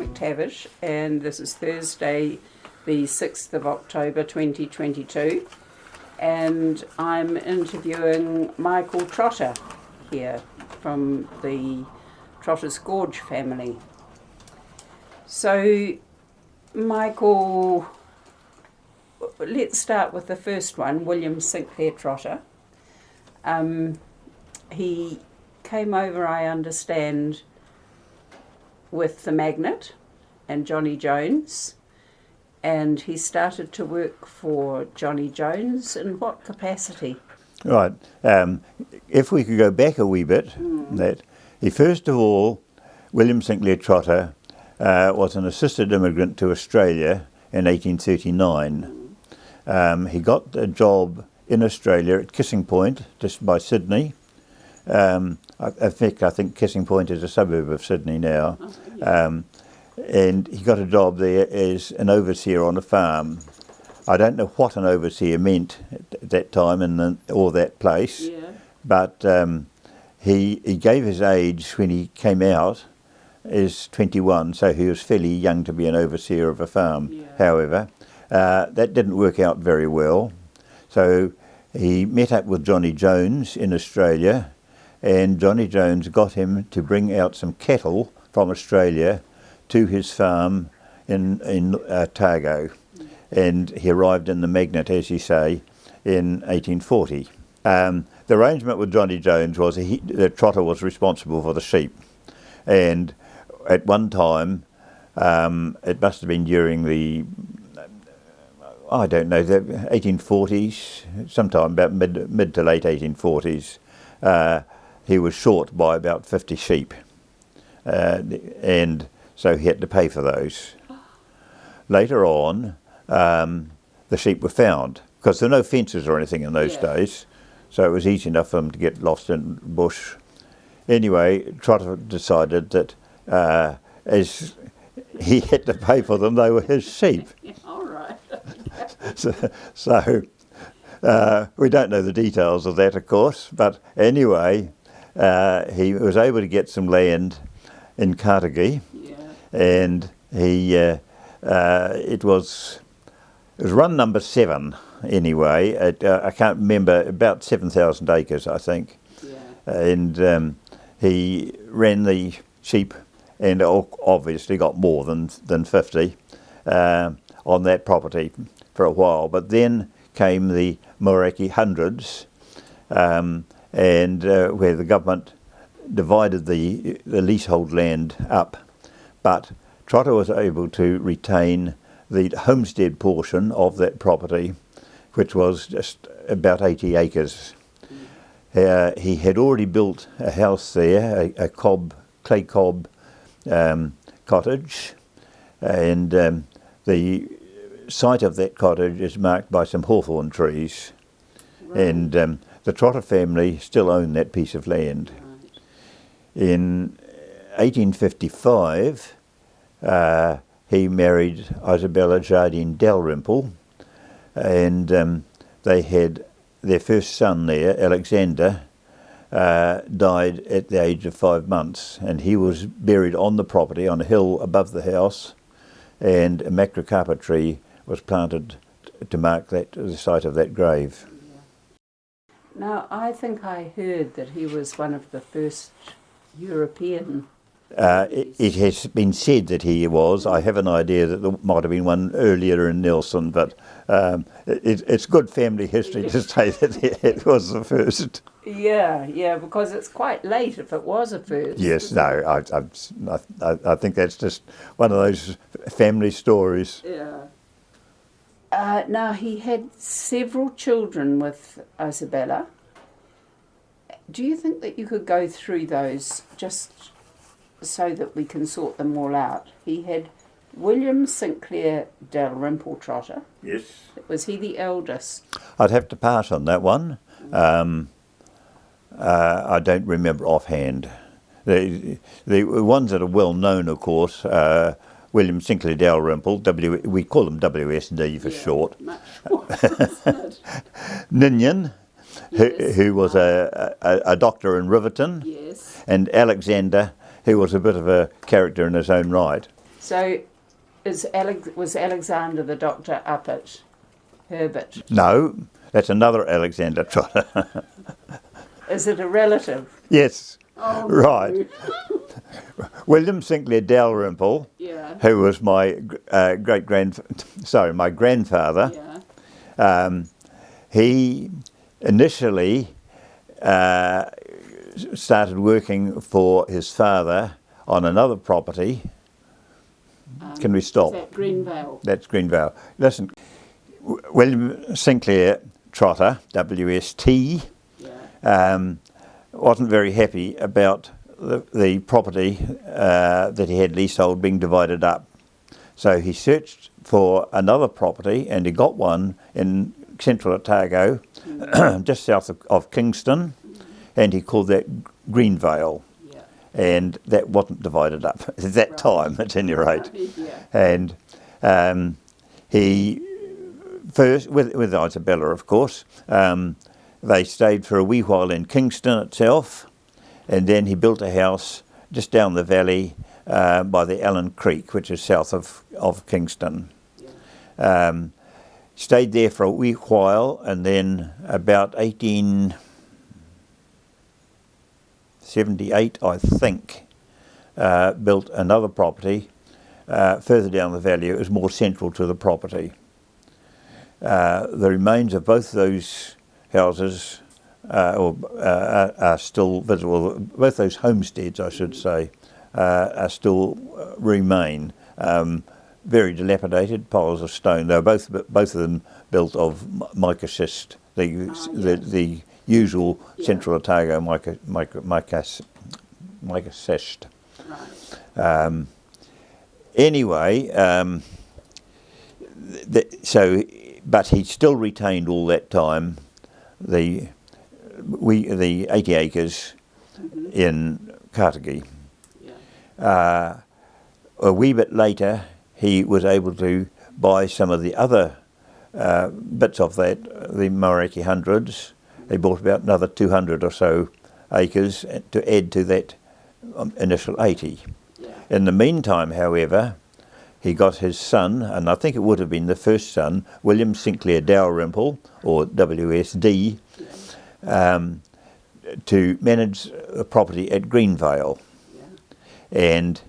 McTavish, and this is Thursday, the 6th of October 2022, and I'm interviewing Michael Trotter here from the Trotter family. So, Michael, let's start with the first one, William Sinclair Trotter. He came over, I understand, with the Magnet and Johnny Jones, and he started to work for Johnny Jones. In what capacity? Right. If we could go back a wee bit, that he first of all, William Sinclair Trotter was an assisted immigrant to Australia in 1839. He got a job in Australia at Kissing Point, just by Sydney. In fact, I think Kissing Point is a suburb of Sydney now. And he got a job there as an overseer on a farm. I don't know what an overseer meant at that time or that place, but he gave his age when he came out as 21, so he was fairly young to be an overseer of a farm. However, that didn't work out very well. So he met up with Johnny Jones in Australia, and Johnny Jones got him to bring out some cattle from Australia to his farm in Otago. And he arrived in the Magnet, as you say, in 1840. The arrangement with Johnny Jones was that Trotter was responsible for the sheep. And at one time, it must have been during the, I don't know, the 1840s, sometime about mid to late 1840s, he was short by about 50 sheep. And so he had to pay for those. Later on, the sheep were found, because there were no fences or anything in those days, so it was easy enough for them to get lost in the bush. Anyway, Trotter decided that as he had to pay for them, they were his sheep. All right. So we don't know the details of that, of course, but anyway, he was able to get some land in Carnegie, and it was run number 7 anyway. I can't remember, about 7,000 acres, I think. And he ran the sheep, and obviously got more than 50 on that property for a while. But then came the Moraki hundreds, and where the government divided the leasehold land up. But Trotter was able to retain the homestead portion of that property, which was just about 80 acres. He had already built a house there, a clay cob cottage, and the site of that cottage is marked by some hawthorn trees. And the Trotter family still own that piece of land. In 1855, he married Isabella Jardine Dalrymple, and they had their first son there, Alexander, died at the age of 5 months, and he was buried on the property on a hill above the house, and a macrocarpa tree was planted to mark the site of that grave. Now, I think I heard that he was one of the first European. It has been said that he was. I have an idea that there might have been one earlier in Nelson, but it's good family history to say that it was the first. Yeah, because it's quite late if it was a first. Yes, no, I think that's just one of those family stories. Yeah. Now, he had several children with Isabella. Do you think that you could go through those just so that we can sort them all out? He had William Sinclair Dalrymple Trotter. Yes. Was he the eldest? I'd have to pass on that one. I don't remember offhand. The ones that are well known, of course, William Sinclair Dalrymple, we call him WSD for short. Much more, isn't it? Ninian, who was a doctor in Riverton, and Alexander, who was a bit of a character in his own right. So was Alexander the doctor up at Herbert? No, that's another Alexander Trotter. Is it a relative? Yes, Oh, right. no. William Sinclair Dalrymple, Yeah. who was my my grandfather. Yeah. He initially started working for his father on another property. Can we stop? Is that Greenvale? That's Greenvale. Listen, William Sinclair Trotter, WST, wasn't very happy about the property that he had leasehold being divided up. So he searched for another property and he got one in central Otago, just south of Kingston, and he called that Greenvale. Yeah. And that wasn't divided up at that time, at any rate. Yeah. And he first, with Isabella, of course, they stayed for a wee while in Kingston itself, and then he built a house just down the valley by the Allen Creek, which is south of Kingston. Yeah. Stayed there for a wee while, and then about 1878, I think, built another property further down the valley. It was more central to the property. The remains of both those houses are still visible. Both those homesteads, I should say, are still remain. Very dilapidated piles of stone. They were both of them built of mica schist, the usual Central Otago mica schist. Right. Anyway, but he still retained all that time the 80 acres in Cartagee. Yeah. A wee bit later, he was able to buy some of the other bits of that, the Mauraki hundreds. They bought about another 200 or so acres to add to that initial 80. Yeah. In the meantime, however, he got his son, and I think it would have been the first son, William Sinclair Dalrymple, or WSD, to manage the property at Greenvale. Yeah. And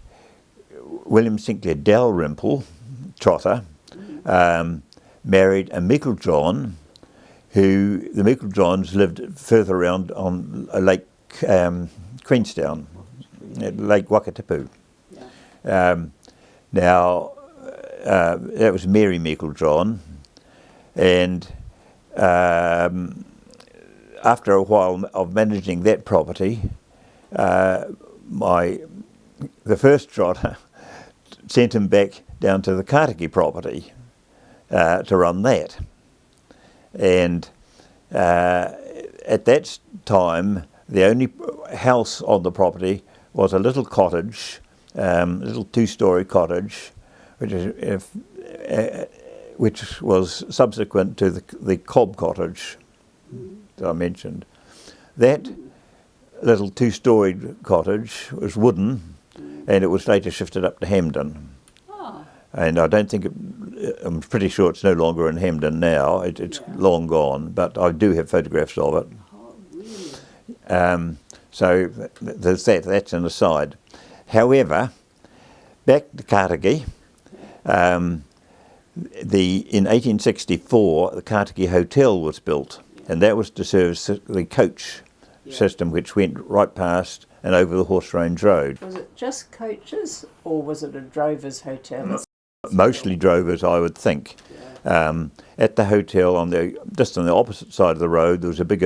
William Sinclair Dalrymple, Trotter, married a Meiklejohn, who the Meiklejohns lived further around on Lake Queenstown, Lake Wakatipu. Yeah. Now, that was Mary Meiklejohn, and after a while of managing that property, the first Trotter sent him back down to the Cartagee property to run that. And at that time, the only house on the property was a little cottage, a little two-storey cottage, which was subsequent to the Cobb cottage that I mentioned. That little two-storied cottage was wooden, and it was later shifted up to Hamden. Oh. And I don't think I'm pretty sure it's no longer in Hamden now. It's long gone, but I do have photographs of it. Oh, really? So there's that. That's an aside. However, back to Cartagee. In 1864, the Cartagee Hotel was built, and that was to service the coach system, which went right past and over the Horse Range Road. Was it just coaches, or was it a drover's hotel? Mostly drovers, I would think. Yeah. At the hotel, just on the opposite side of the road, there was a big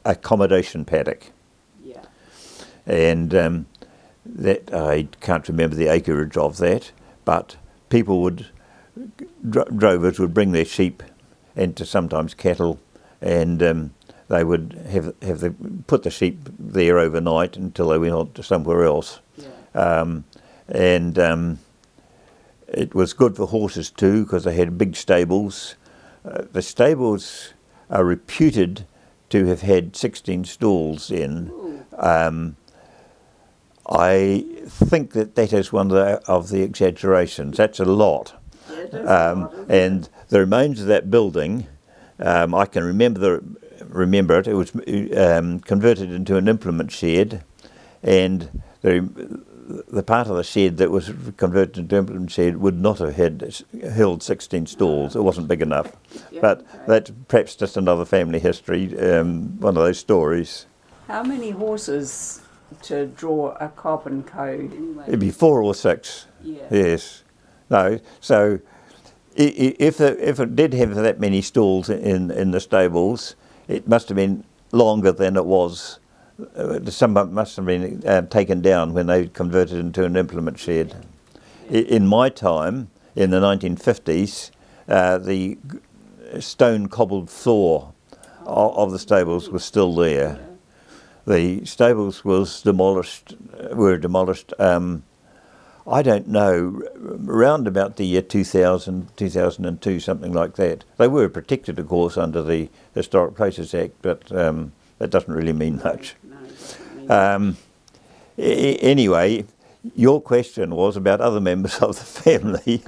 accommodation paddock. Yeah. And that I can't remember the acreage of that, but drovers would bring their sheep and sometimes cattle, and they would put the sheep there overnight until they went on to somewhere else. Yeah. It was good for horses too, because they had big stables. The stables are reputed to have had 16 stalls in. I think that is one of the exaggerations. That's a lot. Yeah, it is a lot, isn't And the remains of that building, I can remember it. It was converted into an implement shed, and the part of the shed that was converted into an implement shed would not have held 16 stalls. It wasn't big enough. Yeah, But okay. that's perhaps just another family history, one of those stories. How many horses to draw a cob and co? It'd be 4 or 6. Yeah. Yes. No. So if it did have that many stalls in the stables, it must have been longer than it was. Some must have been taken down when they converted into an implement shed. In my time, in the 1950s, the stone cobbled floor of the stables was still there. The stables were demolished. I don't know, around about the year 2000, 2002, something like that. They were protected, of course, under the Historic Places Act, but that doesn't really mean much. No, it doesn't mean Anyway, your question was about other members of the family.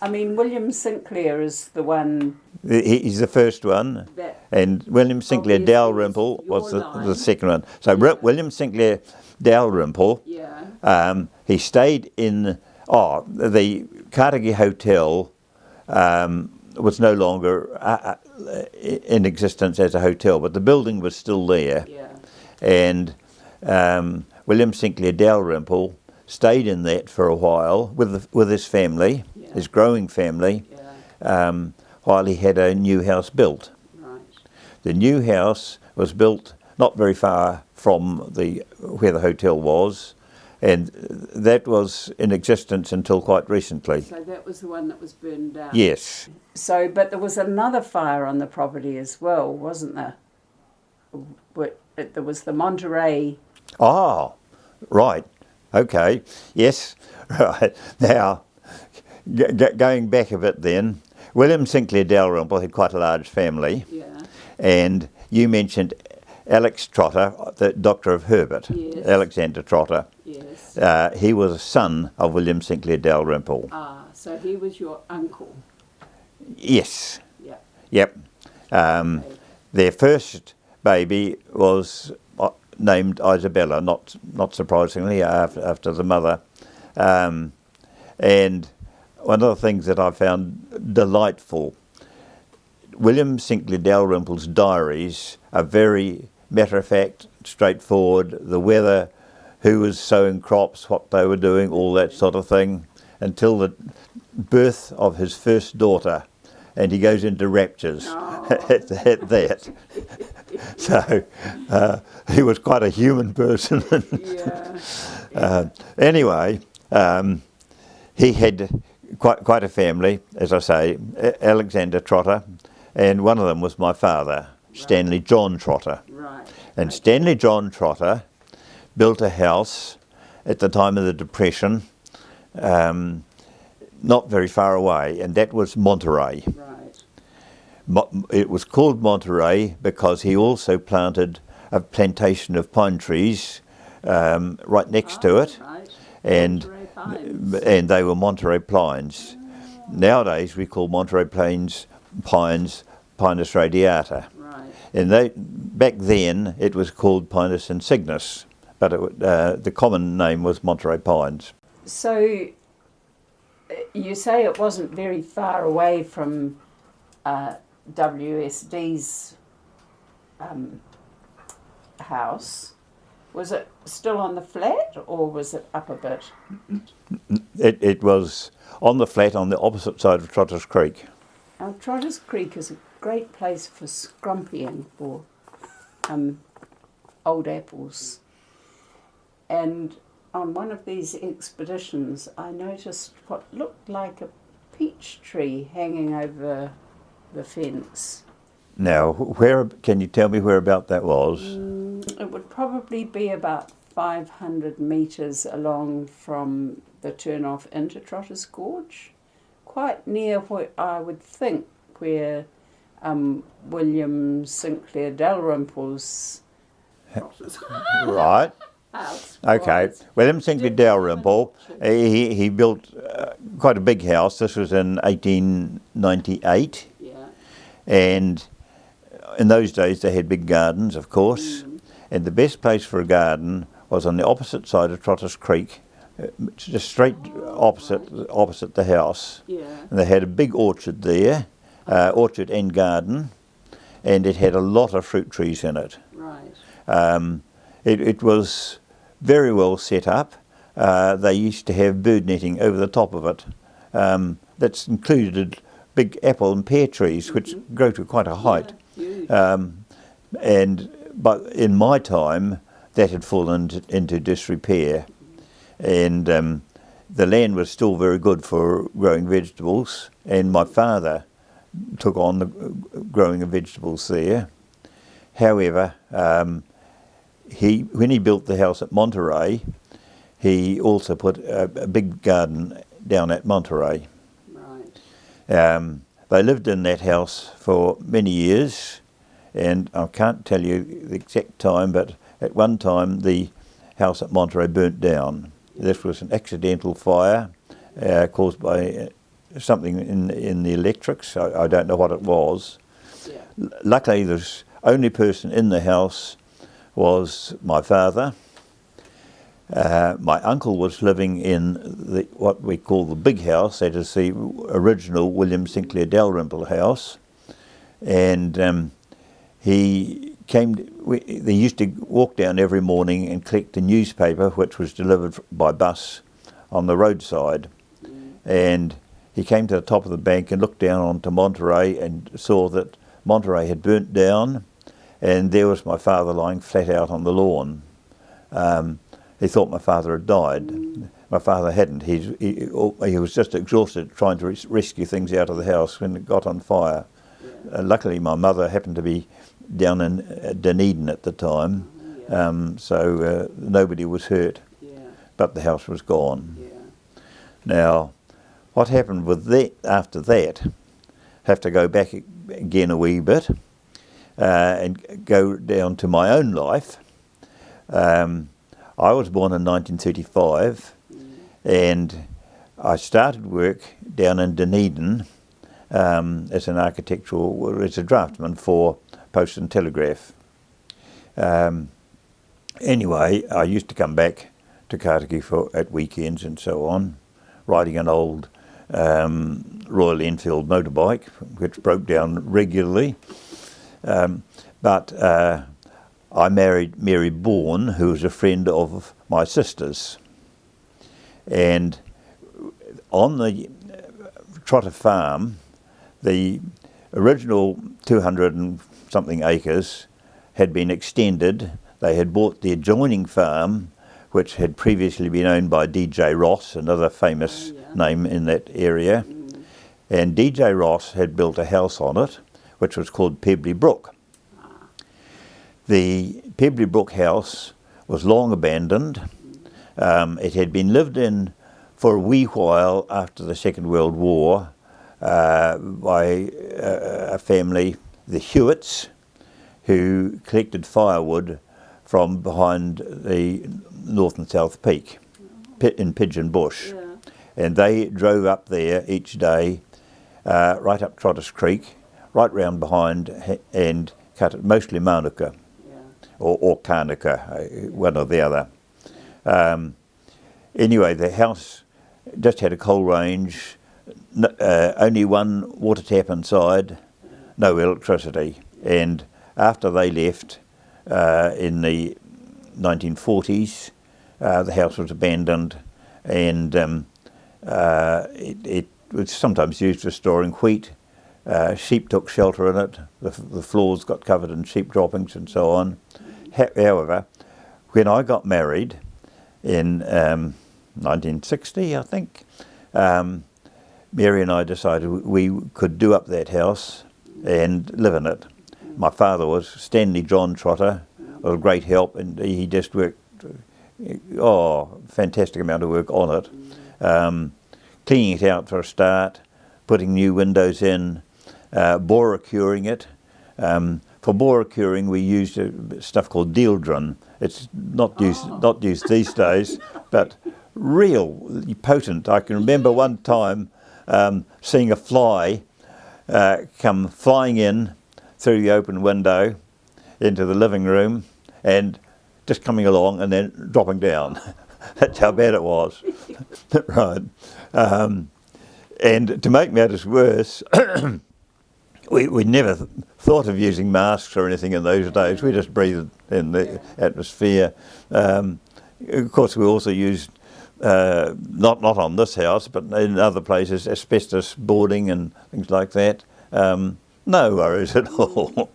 I mean, William Sinclair is the one He's the first one, that... and William Sinclair Obviously, Dalrymple your was line. the second one. So Yeah. William Sinclair Dalrymple, Yeah. he stayed in the Carnegie Hotel. Was no longer in existence as a hotel, but the building was still there. Yeah. And William Sinclair Dalrymple stayed in that for a while with his family, Yeah. his growing family, Yeah. while he had a new house built. Right. The new house was built not very far from where the hotel was, and that was in existence until quite recently. So that was the one that was burned down. Yes. So, but there was another fire on the property as well, wasn't there? There was the Monterey. Ah, right. Okay. Yes. Right. Now, going back a bit then, William Sinclair Dalrymple had quite a large family. Yeah. And you mentioned Alex Trotter, the Doctor of Herbert, Yes. Alexander Trotter. Yes. He was a son of William Sinclair Dalrymple. Ah, so he was your uncle. Yes. Yeah. Yep. Okay. Their first baby was named Isabella, not surprisingly, after the mother. And one of the things that I found delightful, William Sinclair Dalrymple's diaries are very matter-of-fact, straightforward. The weather, who was sowing crops, what they were doing, all that sort of thing, until the birth of his first daughter. And he goes into raptures at that. So he was quite a human person. Yeah. Anyway, he had quite a family, as I say, Alexander Trotter, and one of them was my father, Stanley John Trotter. Right. And Stanley John Trotter built a house at the time of the Depression, not very far away, and that was Monterey. Right. It was called Monterey because he also planted a plantation of pine trees right next to it, Right. and Monterey pines. and they were Monterey pines. Nowadays we call Monterey pines Pinus radiata. Right. And back then it was called Pinus insignis, but the common name was Monterey pines. So you say it wasn't very far away from WSD's house. Was it still on the flat or was it up a bit? It was on the flat on the opposite side of Trotter's Creek. Now, Trotter's Creek is a great place for scrumpying for old apples. And on one of these expeditions, I noticed what looked like a peach tree hanging over the fence. Now, can you tell me whereabout that was? It would probably be about 500 metres along from the turn-off into Trotter's Gorge, quite near where I would think where William Sinclair Dalrymple's Right. house. Okay, was. William Sinclair Dalrymple, he built quite a big house. This was in 1898, Yeah. and in those days they had big gardens, of course, and the best place for a garden was on the opposite side of Trotter's Creek, just straight opposite the house. Yeah. And they had a big orchard there, orchard and garden, and it had a lot of fruit trees in it. Right. It was very well set up. They used to have bird netting over the top of it. That's included big apple and pear trees, which grow to quite a height. Yeah, huge. But in my time, that had fallen into disrepair, and the land was still very good for growing vegetables. And my father took on the growing of vegetables there. However, when he built the house at Monterey, he also put a big garden down at Monterey. Right. They lived in that house for many years, and I can't tell you the exact time, but at one time the house at Monterey burnt down. This was an accidental fire caused by something in the electrics. I don't know what it was. Yeah. Luckily, the only person in the house was my father. My uncle was living in what we call the big house, that is the original William Sinclair Dalrymple house, and they used to walk down every morning and collect the newspaper, which was delivered by bus on the roadside. And he came to the top of the bank and looked down onto Monterey and saw that Monterey had burnt down, and there was my father lying flat out on the lawn. He thought my father had died. My father hadn't. He was just exhausted trying to rescue things out of the house when it got on fire. Luckily, my mother happened to be down in Dunedin at the time, so nobody was hurt, but the house was gone. Yeah. Now, what happened with that after that, have to go back again a wee bit and go down to my own life. I was born in 1935, and I started work down in Dunedin as a draftsman for Post and Telegraph. Anyway, I used to come back to Kātaki at weekends and so on, riding an old Royal Enfield motorbike, which broke down regularly. But I married Mary Bourne, who was a friend of my sister's. And on the Trotter farm, the original 200 and something acres had been extended. They had bought the adjoining farm, which had previously been owned by D.J. Ross, another famous name in that area. And D.J. Ross had built a house on it, which was called Pebbly Brook. The Pebbly Brook house was long abandoned. It had been lived in for a wee while after the Second World War by a family, the Hewitts, who collected firewood from behind the North and South Peak in Pigeon Bush. Yeah. And they drove up there each day, right up Trotter's Creek, right round behind, and cut it, mostly Manuka. Or Kānuka, one or the other. Anyway, the house just had a coal range, only one water tap inside, no electricity. And after they left in the 1940s, the house was abandoned, and it was sometimes used for storing wheat. Sheep took shelter in it. The floors got covered in sheep droppings and so on. However, when I got married in 1960, I think, Mary and I decided we could do up that house and live in it. My father was Stanley John Trotter, was a great help, and he just worked, fantastic amount of work on it. Cleaning it out for a start, putting new windows in, borer curing it, for bora curing we used stuff called dieldrin. It's not used these days, but real potent. I can remember one time seeing a fly come flying in through the open window into the living room and just coming along and then dropping down. That's how bad it was. Right. And to make matters worse, we never thought of using masks or anything in those days. We just breathed in the atmosphere. Of course, we also used, not on this house, but in other places, asbestos boarding and things like that. No worries at all.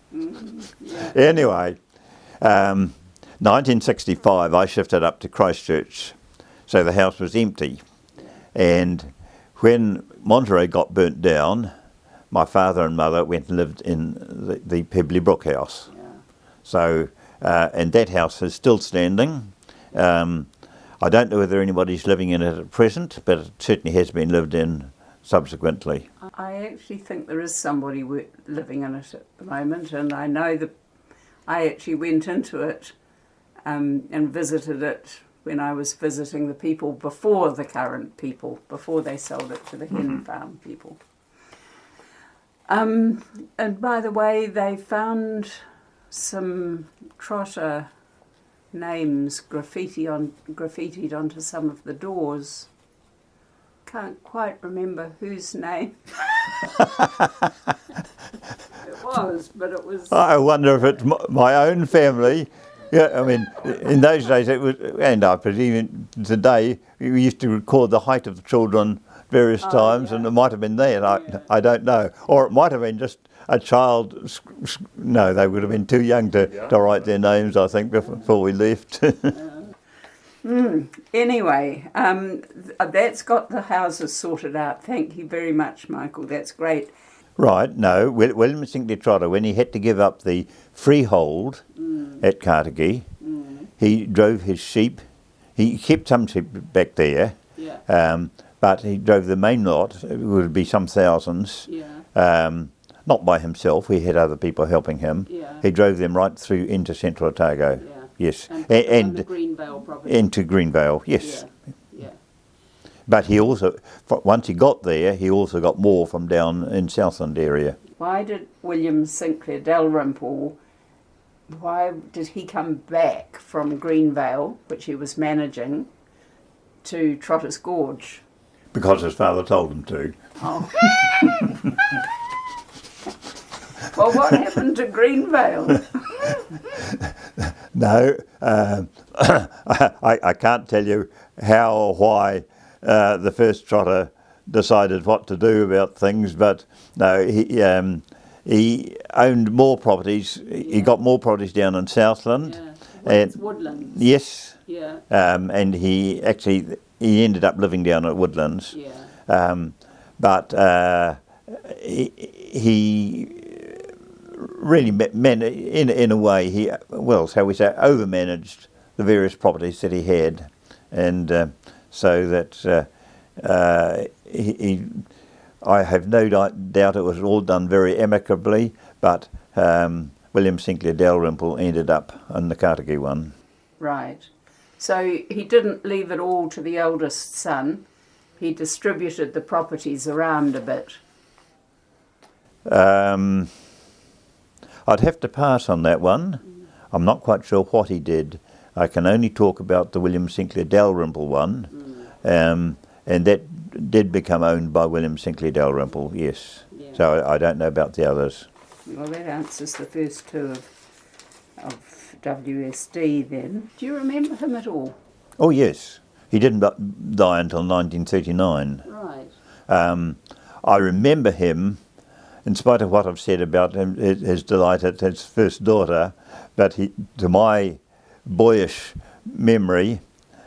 Anyway, 1965, I shifted up to Christchurch, so the house was empty. And when Monterey got burnt down, my father and mother went and lived in the Pebbly Brook house. Yeah. So, and that house is still standing. I don't know whether anybody's living in it at present, but it certainly has been lived in subsequently. I actually think there is somebody living in it at the moment, and I know that I actually went into it and visited it when I was visiting the people before the current people, before they sold it to the hen farm people. And by the way, they found some Trotter names graffitied onto some of the doors. Can't quite remember whose name it was, but it was... I wonder if it's my own family. Yeah, I mean, in those days it was, and I presume today, we used to record the height of the children various times, and it might have been that, I don't know. Or it might have been just a child, no, they would have been too young to write their names, I think, before we left. Anyway, that's got the houses sorted out. Thank you very much, Michael. That's great. Right, no, William Sinclair Trotter, when he had to give up the freehold at Carnegie, he drove his sheep. He kept some sheep back there, but he drove the main lot. It would be some thousands. Not by himself. We had other people helping him. He drove them right through into Central Otago. Yes, and the Greenvale property. Into Greenvale. Yes. But he also, once he got there, he also got more from down in Southland area. Why did William Sinclair Dalrymple, why did he come back from Greenvale, which he was managing, to Trotter's Gorge? Because his father told him to. Oh. Well, what happened to Greenvale? No, I can't tell you how or why the first Trotter decided what to do about things, but no, he owned more properties. He got more properties down in Southland. And Woodlands. Yes. And he ended up living down at Woodlands. But he really in a way he overmanaged the various properties that he had, and so that I have no doubt it was all done very amicably, but William Sinclair Dalrymple ended up on the Carnegie one. Right. So he didn't leave it all to the eldest son. He distributed the properties around a bit. I'd have to pass on that one. I'm not quite sure what he did. I can only talk about the William Sinclair Dalrymple one, and that did become owned by William Sinclair Dalrymple, yes. So I don't know about the others. Well, that answers the first two of WSD then. Do you remember him at all? Oh yes, he didn't die until 1939. Right. I remember him, in spite of what I've said about him, his delight at his first daughter, but to my boyish memory,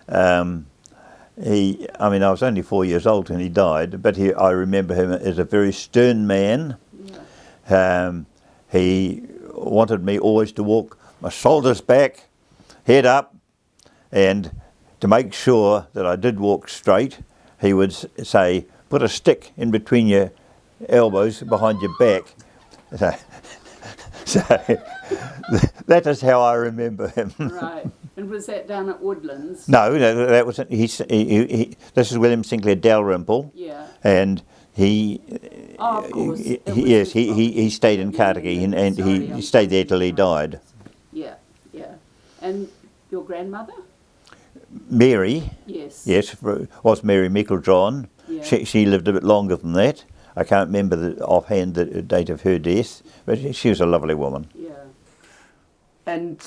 I was only 4 years old when he died, but I remember him as a very stern man. He wanted me always to walk my shoulders back, head up, and to make sure that I did walk straight, he would say, put a stick in between your elbows behind your back. So that is how I remember him. Right. And was that down at Woodlands? No, that was this is William Sinclair Dalrymple, Yeah. and he. Oh, of course. He stayed in Carnegie, and he stayed there till he died. Yeah, yeah. And your grandmother? Mary, Yes. yes, was Mary Meiklejohn. Yeah. She lived a bit longer than that. I can't remember offhand the date of her death, but she was a lovely woman. Yeah. And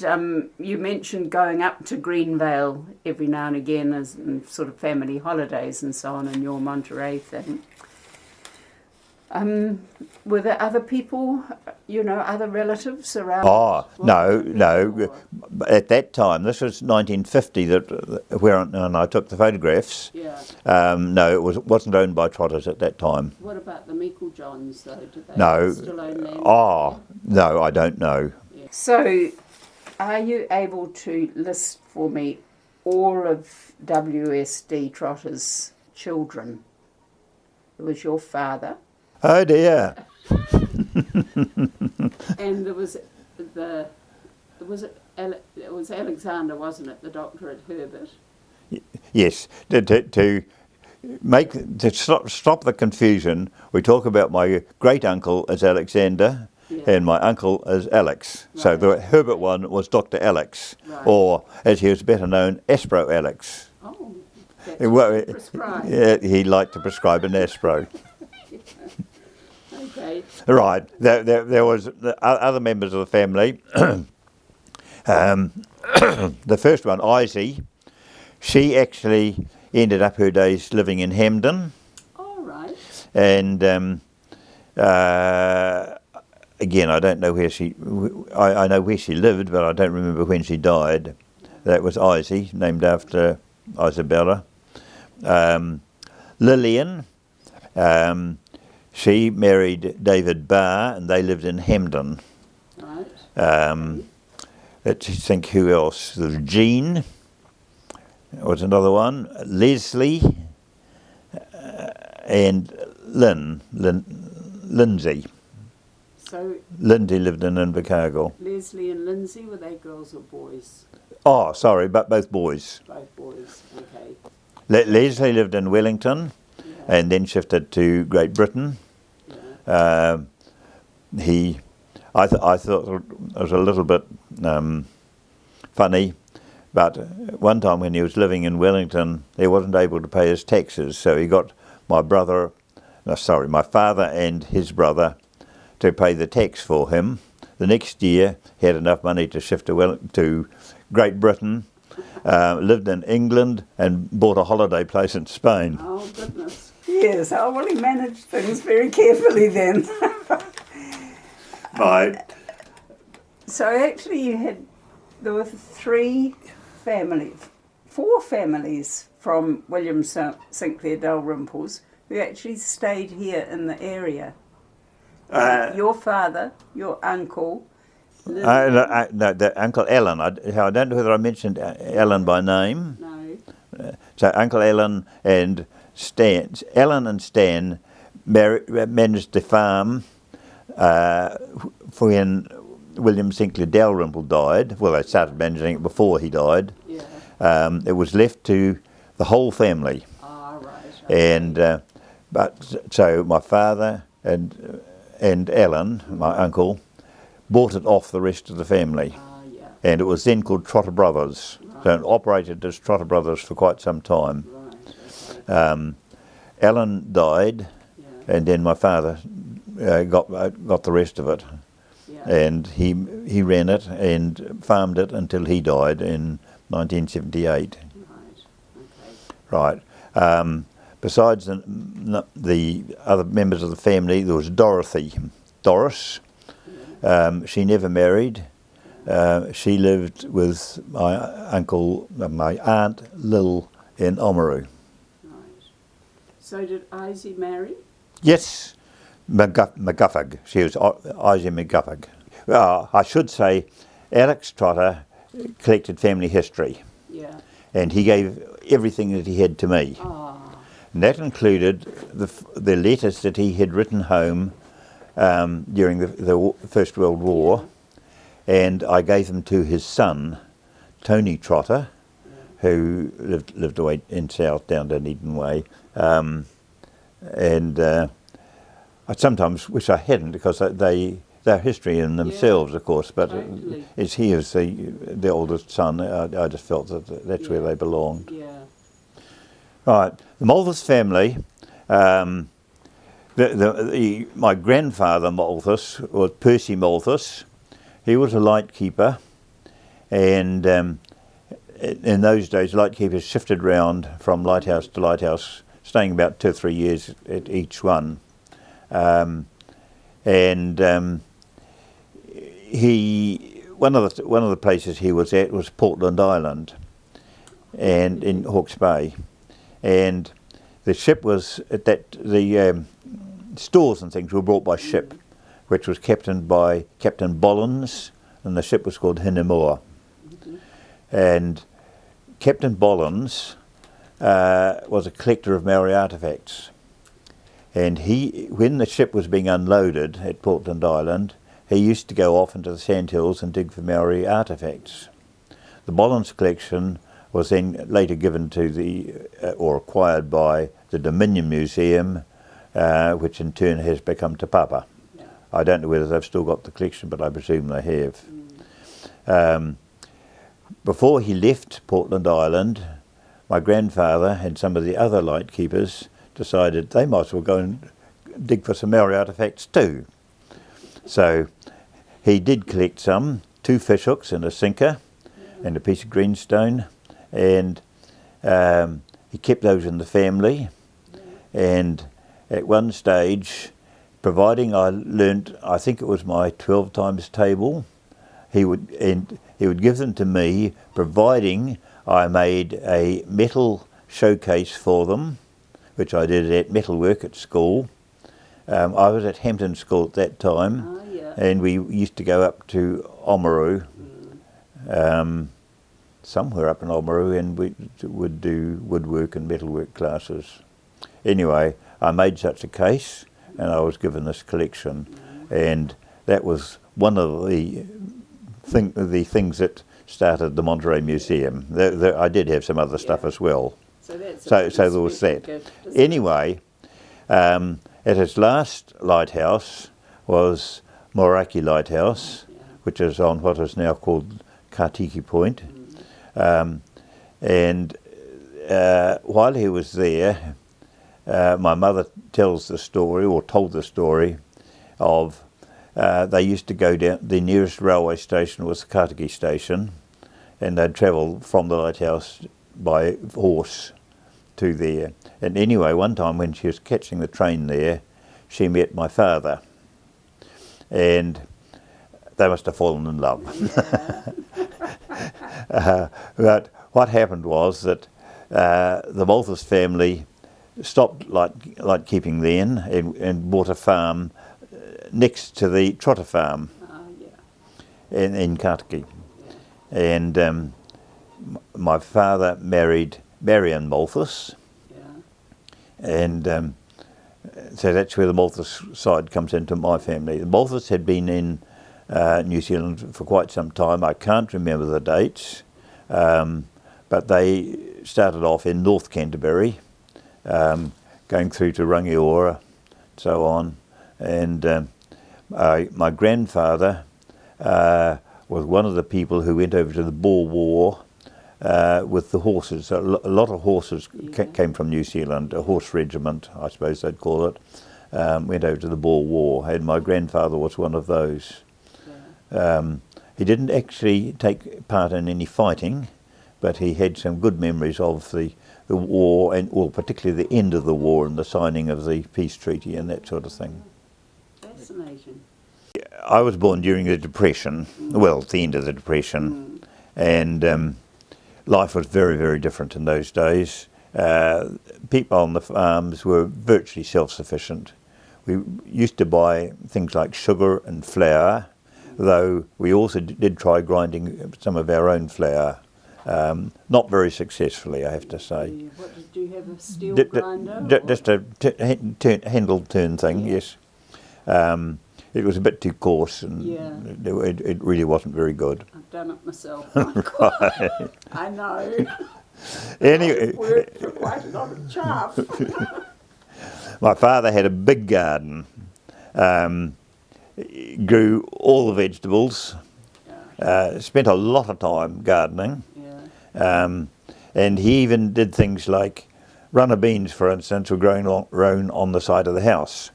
you mentioned going up to Greenvale every now and again as sort of family holidays and so on in your Monterey thing. Were there other people, other relatives around? Oh, no. At that time, this was 1950 when I took the photographs. Yeah. No, it wasn't owned by Trotters at that time. What about the Meiklejohns, though? Did they No. still own land? Oh, no, I don't know. Yeah. So, are you able to list for me all of W.S.D. Trotter's children? It was your father. Oh dear. And there was it was Alexander, wasn't it? The doctor at Herbert. Yes. To stop the confusion, we talk about my great uncle as Alexander. Yeah. And my uncle as Alex. Right. So the Herbert one was Dr. Alex, Right. or as he was better known, Aspro Alex. Oh, that's Well, prescribed. yeah, he liked to prescribe an Aspro. Okay. Right. There was the other members of the family. The first one, Izzy, she actually ended up her days living in Hampden. All right. And again, I don't know where I know where she lived, but I don't remember when she died. That was Izzy, named after Isabella. Lillian, she married David Barr, and they lived in Hampden. Right. Let's think who else. There's Jean, was another one. Leslie, and Lindsay. So Lindsay lived in Invercargill. Leslie and Lindsay, were they girls or boys? Oh, sorry, but both boys. Both boys. Okay. Leslie lived in Wellington, Yeah. and then shifted to Great Britain. Yeah. I thought it was a little bit funny, but one time when he was living in Wellington, he wasn't able to pay his taxes, so he got my father and his brother to pay the tax for him. The next year, he had enough money to shift to Great Britain, lived in England, and bought a holiday place in Spain. Oh, goodness. Yes, well, he managed things very carefully then. Right. So actually there were four families from William Sinclair Dalrymple's who actually stayed here in the area. Your father, your uncle. No, Uncle Alan. I don't know whether I mentioned Alan by name. No. So Uncle Alan and Stan. Alan and Stan managed the farm when William Sinclair Dalrymple died. Well, they started managing it before he died. Yeah. It was left to the whole family. Ah, right. Okay. And so my father and Alan, my uncle, bought it off the rest of the family. Yeah. And it was then called Trotter Brothers. Right. So it operated as Trotter Brothers for quite some time. Right. Okay. Alan died, Yeah. and then my father got the rest of it. Yeah. And he ran it and farmed it until he died in 1978. Right. Okay. Right. Besides the other members of the family, there was Dorothy. Doris. Yeah. She never married. She lived with my aunt Lil in Oamaru. Right. So did Izzy marry? Yes, McGuffig. She was Izzy McGuffig. I should say Alex Trotter collected family history, Yeah. and he gave everything that he had to me. Ah. And that included the letters that he had written home during the First World War, and I gave them to his son, Tony Trotter, who lived away in south down Dunedin Way, and I sometimes wish I hadn't, because they're history in themselves, of course, but totally. as he is the oldest son, I just felt that that's where they belonged. Yeah. Right, the Malthus family, my grandfather Malthus was Percy Malthus. He was a lightkeeper, and in those days lightkeepers shifted round from lighthouse to lighthouse, staying about 2 or 3 years at each one. One of the places he was at was Portland Island, and in Hawke's Bay, and the ship was at that the stores and things were brought by ship, which was captained by Captain Bollins, and the ship was called Hinamua. And Captain Bollins was a collector of Maori artefacts, and when the ship was being unloaded at Portland Island, he used to go off into the sandhills and dig for Maori artefacts. The Bollins collection was then later given to or acquired by the Dominion Museum, which in turn has become Te Papa. Yeah. I don't know whether they've still got the collection, but I presume they have. Before he left Portland Island, my grandfather and some of the other lightkeepers decided they might as well go and dig for some Maori artefacts too. So he did collect some, 2 fishhooks and a sinker and a piece of greenstone, and he kept those in the family. And at one stage, providing I learnt, I think it was my 12 times table, he would give them to me, providing I made a metal showcase for them, which I did at metalwork at school. I was at Hampton School at that time, and we used to go up to Oamaru, somewhere up in Oamaru, and we would do woodwork and metalwork classes. Anyway, I made such a case, and I was given this collection, and that was one of the things that started the Monterey Museum. I did have some other stuff as well. So there was that. Anyway, at its last lighthouse was Moraki Lighthouse, which is on what is now called Katiki Point. And while he was there, my mother tells the story, or told the story, of they used to go down, the nearest railway station was the Katiki station, and they'd travel from the lighthouse by horse to there. And anyway, one time when she was catching the train there, she met my father, and they must have fallen in love. But what happened was that the Malthus family stopped light keeping then, and bought a farm next to the Trotter farm in Katiki. And my father married Marion Malthus, and so that's where the Malthus side comes into my family. The Malthus had been in New Zealand for quite some time. I can't remember the dates, but they started off in North Canterbury, going through to Rangiora, so on. And my grandfather was one of the people who went over to the Boer War with the horses. A lot of horses came from New Zealand, a horse regiment, I suppose they'd call it, went over to the Boer War, and my grandfather was one of those. He didn't actually take part in any fighting, but he had some good memories of the war, and particularly the end of the war and the signing of the peace treaty and that sort of thing. Fascinating. I was born during the Depression, well, the end of the Depression, and life was very, very different in those days. People on the farms were virtually self-sufficient. We used to buy things like sugar and flour, though we also did try grinding some of our own flour. Not very successfully, I have to say. What, did you have a steel grinder? Just a handle turn thing, yes. it was a bit too coarse, and Yeah. it really wasn't very good. I've done it myself. Michael. I know. Anyway, I've worked for quite a lot of chaff. my father had a big garden, grew all the vegetables, spent a lot of time gardening, and he even did things like runner beans, for instance, were grown on the side of the house.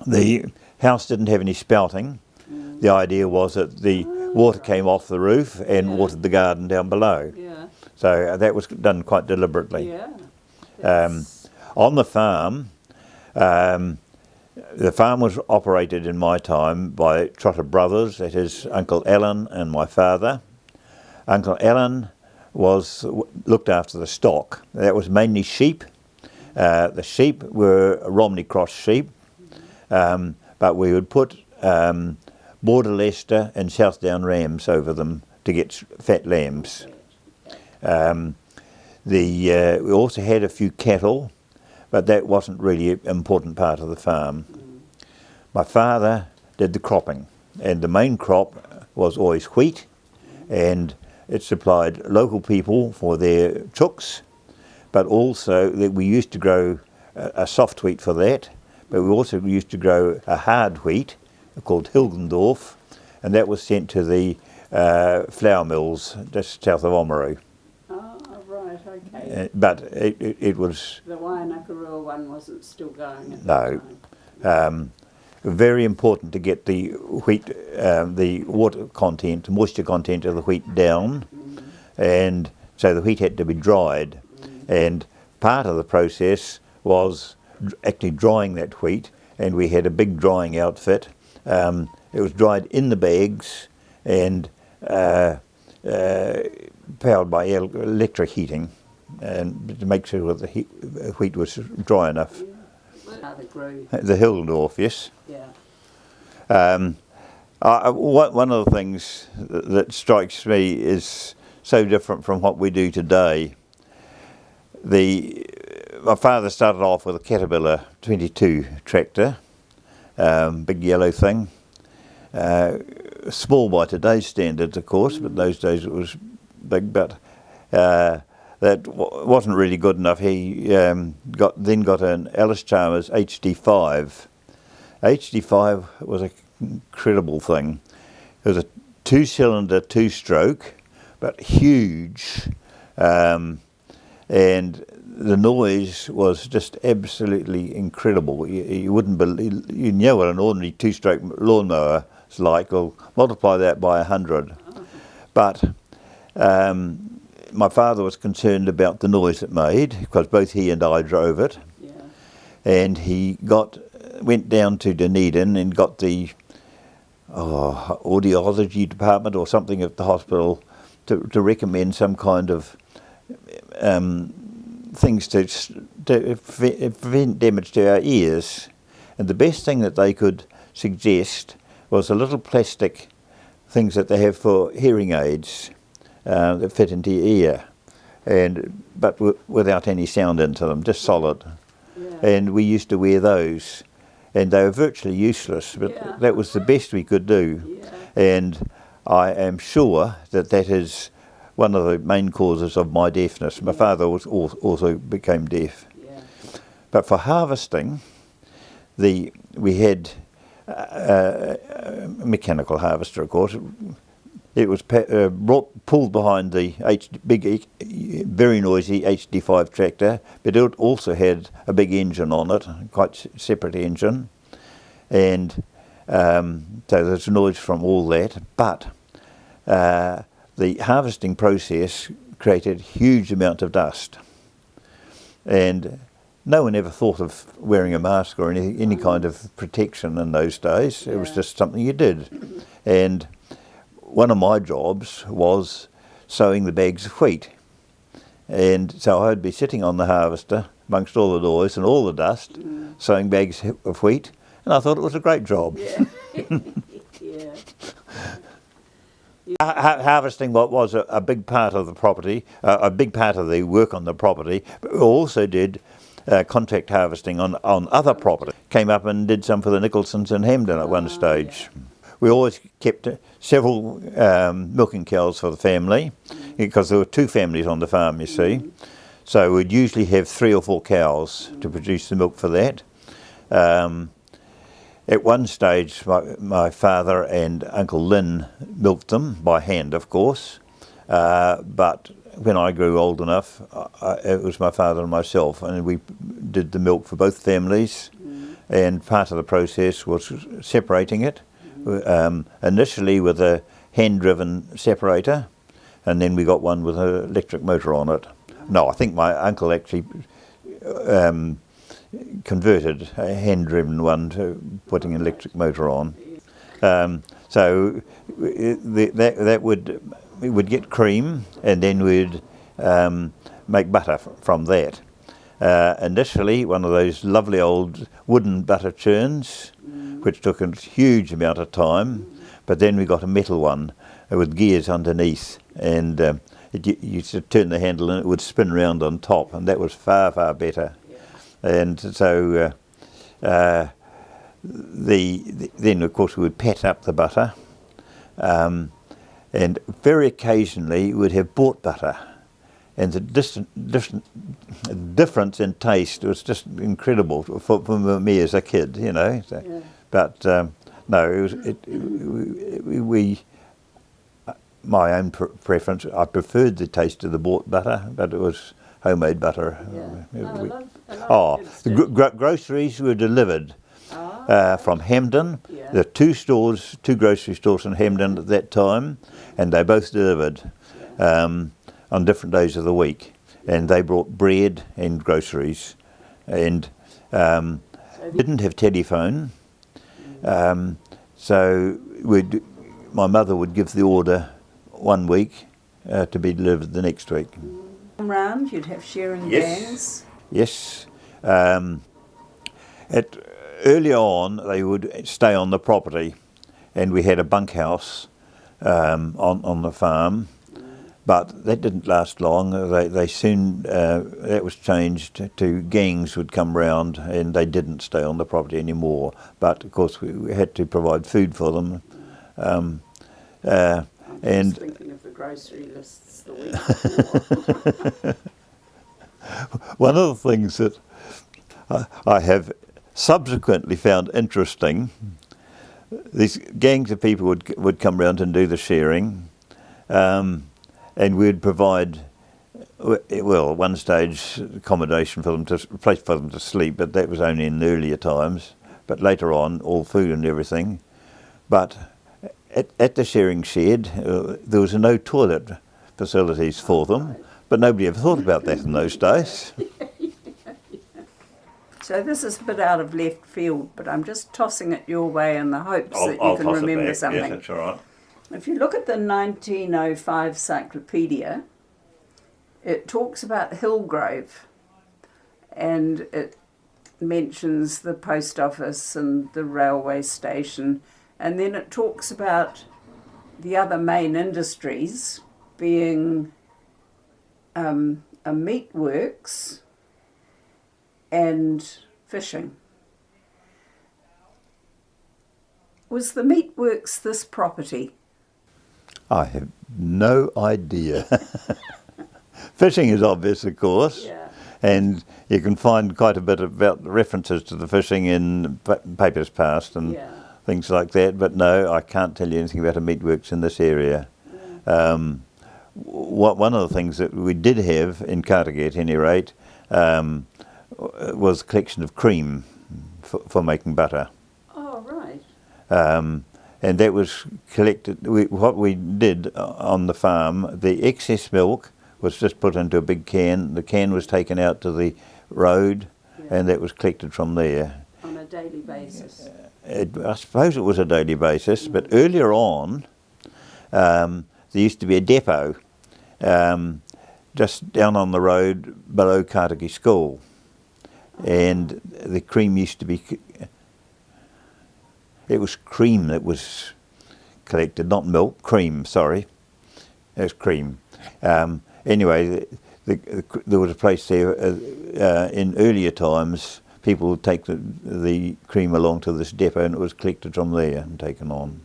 The house didn't have any spouting. The idea was that the water came off the roof and watered the garden down below. Yeah. So that was done quite deliberately. Yeah. On the farm, the farm was operated in my time by Trotter brothers, that is Uncle Alan and my father. Uncle Alan looked after the stock. That was mainly sheep. The sheep were Romney Cross sheep, but we would put Border Leicester and Southdown rams over them to get fat lambs. We also had a few cattle, but that wasn't really an important part of the farm. My father did the cropping, and the main crop was always wheat, and it supplied local people for their chooks, but also that we used to grow a soft wheat for that, but we also used to grow a hard wheat called Hilgendorf, and that was sent to the flour mills just south of Oamaru. Oh, right, okay. But it was... The Waianakarua one wasn't still going at No. that time. Very important to get the wheat, the water content, moisture content of the wheat down, and so the wheat had to be dried, and part of the process was actually drying that wheat, and we had a big drying outfit. It was dried in the bags and powered by electric heating, and to make sure that the wheat was dry enough. The Hildorf, yes. Yeah. One of the things that strikes me is so different from what we do today. My father started off with a Caterpillar 22 tractor, big yellow thing. Small by today's standards, of course, but those days it was big, but that wasn't really good enough. He then got an Ellis Chalmers HD5. HD5 was an incredible thing. It was a two-cylinder, two-stroke, but huge, and the noise was just absolutely incredible. You wouldn't believe, you know what an ordinary two-stroke lawnmower is like. Well, multiply that by 100. But my father was concerned about the noise it made, because both he and I drove it. Yeah. And he went down to Dunedin and got the audiology department or something at the hospital to recommend some kind of things to prevent damage to our ears. And the best thing that they could suggest was the little plastic things that they have for hearing aids that fit into your ear, but without any sound into them, just solid. Yeah. And we used to wear those, and they were virtually useless, but that was the best we could do. Yeah. And I am sure that is one of the main causes of my deafness. My father also became deaf. Yeah. But for harvesting, we had a mechanical harvester, of course. It was pulled behind the big, very noisy HD5 tractor, but it also had a big engine on it, quite separate engine, and so there's noise from all that. But the harvesting process created huge amount of dust, and no one ever thought of wearing a mask or any kind of protection in those days. It was just something you did, and one of my jobs was sowing the bags of wheat, and so I'd be sitting on the harvester amongst all the noise and all the dust, sowing bags of wheat, and I thought it was a great job. Yeah. Yeah. Harvesting was a big part of the property, a big part of the work on the property, but we also did contract harvesting on other property. Came up and did some for the Nicholsons in Hampden at one stage. Yeah. We always kept several milking cows for the family, because there were two families on the farm, you see. So we'd usually have 3 or 4 cows to produce the milk for that. At one stage, my father and Uncle Lynn milked them, by hand of course, but when I grew old enough, it was my father and myself, and we did the milk for both families, and part of the process was separating it, initially with a hand-driven separator, and then we got one with an electric motor on it. No, I think my uncle actually converted a hand-driven one to putting an electric motor on. So we would get cream, and then we'd make butter from that. Initially, one of those lovely old wooden butter churns, which took a huge amount of time, but then we got a metal one with gears underneath, and you used to turn the handle and it would spin round on top, and that was far, far better. And so then of course we would pat up the butter, and very occasionally we'd have bought butter, and the difference in taste was just incredible for me as a kid, you know. So, yeah. But no, my own preference, I preferred the taste of the bought butter, but it was homemade butter. Yeah. The groceries were delivered from Hampden. Yeah. There were two grocery stores in Hampden at that time, and they both delivered on different days of the week. And they brought bread and groceries, and didn't have telephone, so my mother would give the order one week to be delivered the next week. Round, you'd have sharing gangs. Yes. Early on, they would stay on the property, and we had a bunkhouse on the farm, but that didn't last long. They soon that was changed to gangs would come round, and they didn't stay on the property anymore. But of course, we had to provide food for them. I'm just thinking of the grocery lists the week before. One of the things that I have subsequently found interesting, these gangs of people would come round and do the sharing, and we'd provide, well, at one stage accommodation for them, a place for them to sleep, but that was only in earlier times. But later on, all food and everything. But at the sharing shed, there was no toilet facilities for them, but nobody ever thought about that in those days. So this is a bit out of left field, but I'm just tossing it your way in the hopes that you can remember something. Yes, that's all right. If you look at the 1905 Cyclopedia, it talks about Hillgrove, and it mentions the post office and the railway station, and then it talks about the other main industries being a meat works and fishing. Was the meat works this property? I have no idea. Fishing is obvious, of course, and you can find quite a bit about references to the fishing in papers past and things like that, but no, I can't tell you anything about a meatworks in this area. One of the things that we did have in Cartergate, at any rate, was a collection of cream for making butter. Oh, right. And that was collected. What we did on the farm, the excess milk was just put into a big can. The can was taken out to the road, and that was collected from there. On a daily basis? I suppose it was a daily basis, but earlier on, there used to be a depot just down on the road below Cartergate School. And the cream used to be... It was cream that was collected, not milk, cream, sorry. It was cream. Anyway, there was a place there in earlier times. People would take the cream along to this depot, and it was collected from there and taken on.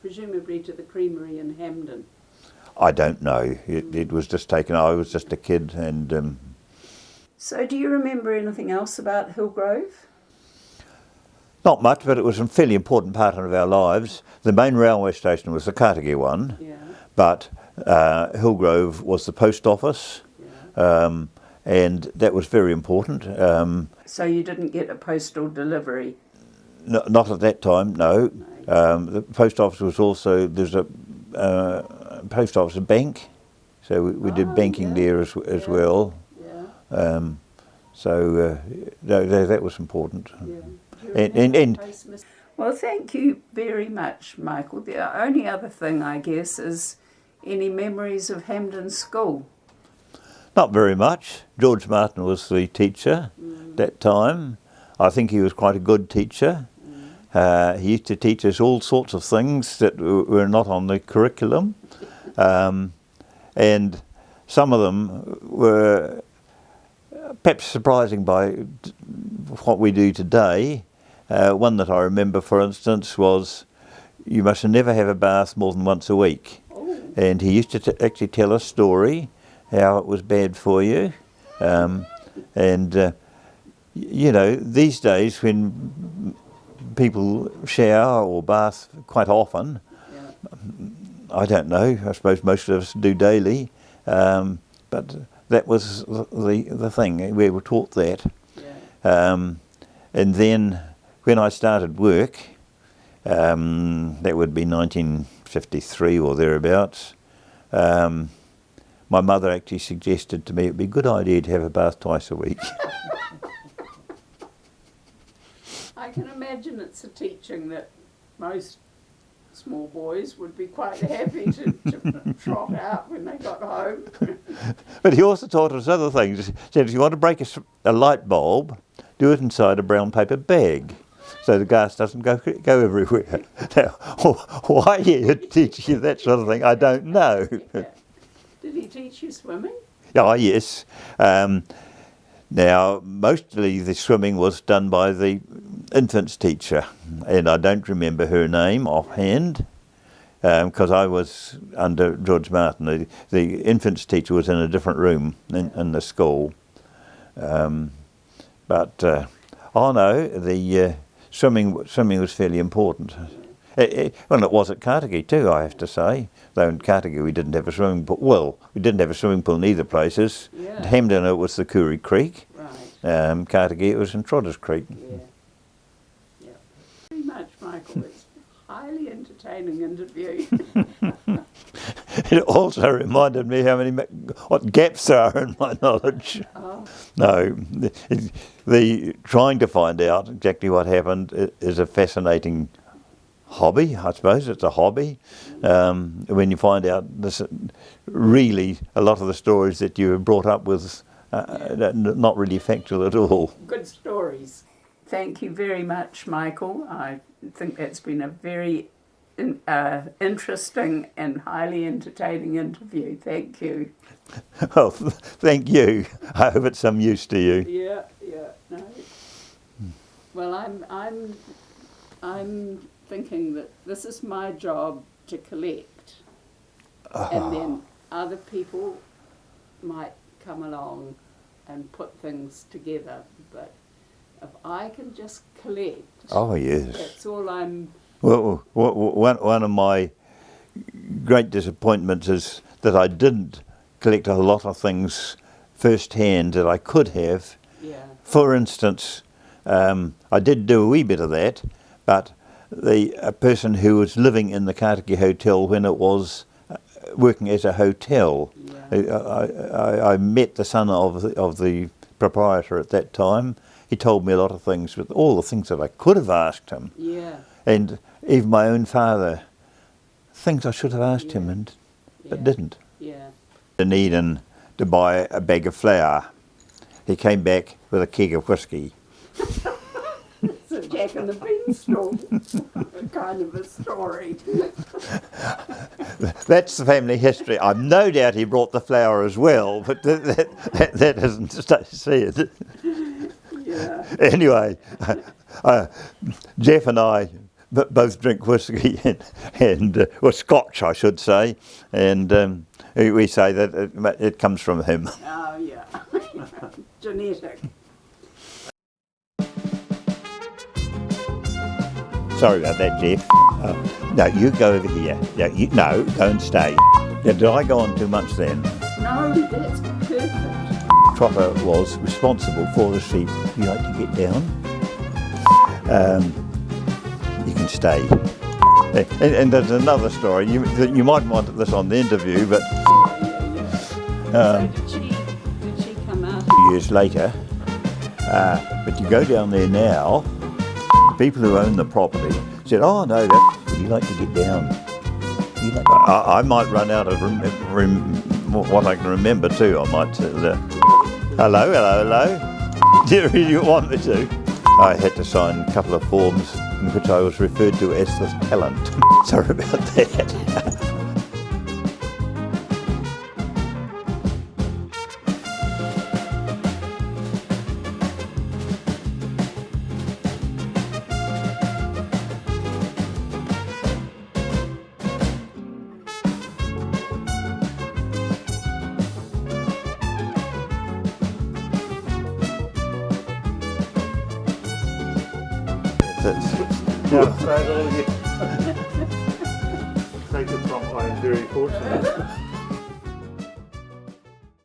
Presumably to the creamery in Hampden. I don't know. It was just taken. I was just a kid, and. So, do you remember anything else about Hillgrove? Not much, but it was a fairly important part of our lives. The main railway station was the Cartier one, Yeah. but Hillgrove was the post office, Yeah. and that was very important. So you didn't get a postal delivery? Not at that time, no. The post office was also, there's a post office, a bank, so we did banking there as well. Yeah. So that was important. Yeah. And Well, thank you very much, Michael. The only other thing, I guess, is any memories of Hampden School? not very much. George Martin was the teacher that time. I think he was quite a good teacher. He used to teach us all sorts of things that were not on the curriculum. And some of them were perhaps surprising by what we do today. One that I remember, for instance, was you must never have a bath more than once a week. Oh. And he used to actually tell a story how it was bad for you. You know, these days when people shower or bath quite often, I don't know, I suppose most of us do daily, but that was the thing, we were taught that. And then when I started work, that would be 1953 or thereabouts, my mother actually suggested to me it would be a good idea to have a bath twice a week. I can imagine it's a teaching that most small boys would be quite happy to trot out when they got home. But he also taught us other things. He said if you want to break a light bulb, do it inside a brown paper bag, so the gas doesn't go everywhere. Now, why he would teach you that sort of thing, I don't know. Did he teach you swimming? Oh, yes. Now, mostly the swimming was done by the infants teacher, and I don't remember her name offhand, because I was under George Martin. The infants teacher was in a different room in the school. Oh no, the swimming was fairly important. Well, it was at Cartier too, I have to say. Though in Cartier we didn't have a swimming pool. Well, we didn't have a swimming pool in either places. Yeah. At Hampden it was the Coorey Creek. Right. Cartier it was in Trotter's Creek. Yeah. Yeah. Very much, Michael. It's a highly entertaining interview. It also reminded me what gaps there are in my knowledge. Oh. No, the trying to find out exactly what happened is a fascinating hobby, I suppose. It's a hobby. When you find out this, really a lot of the stories that you were brought up with not really factual at all. Good stories. Thank you very much, Michael. I think that's been a very interesting and highly entertaining interview. Thank you. Well, thank you. I hope it's some use to you. Yeah, no. Well, I'm thinking that this is my job to collect, and then other people might come along and put things together. But if I can just collect, oh yes, that's all I'm. Well, one of my great disappointments is that I didn't collect a lot of things first hand that I could have. Yeah. For instance, I did do a wee bit of that, but a person who was living in the Cartier Hotel when it was working as a hotel, I met the son of the proprietor at that time. He told me a lot of things, with all the things that I could have asked him. Yeah. And even my own father, things I should have asked him, but didn't. Yeah. In Eden to buy a bag of flour. He came back with a keg of whiskey. It's a Jack and the Beanstalk kind of a story. that's the family history. I'm no doubt he brought the flour as well, but that isn't said. Yeah. Anyway, Jeff and I both drink whiskey and well, Scotch, I should say, and we say that it comes from him. Oh, yeah. Genetic. Sorry about that, Jeff. No, you go over here. No, don't stay. Now, did I go on too much then? No, that's perfect. Trotter was responsible for the sheep. You like to get down? You can stay. And there's another story. You might want this on the interview, but So did she come out? years later. But you go down there now, the people who own the property said, "Oh no, you like to get down." I might run out of what I can remember too. I might say, hello. Do you really want me to? I had to sign a couple of forms in which I was referred to as the talent. Sorry about that. Now, say it all again. Take it from, I am very fortunate.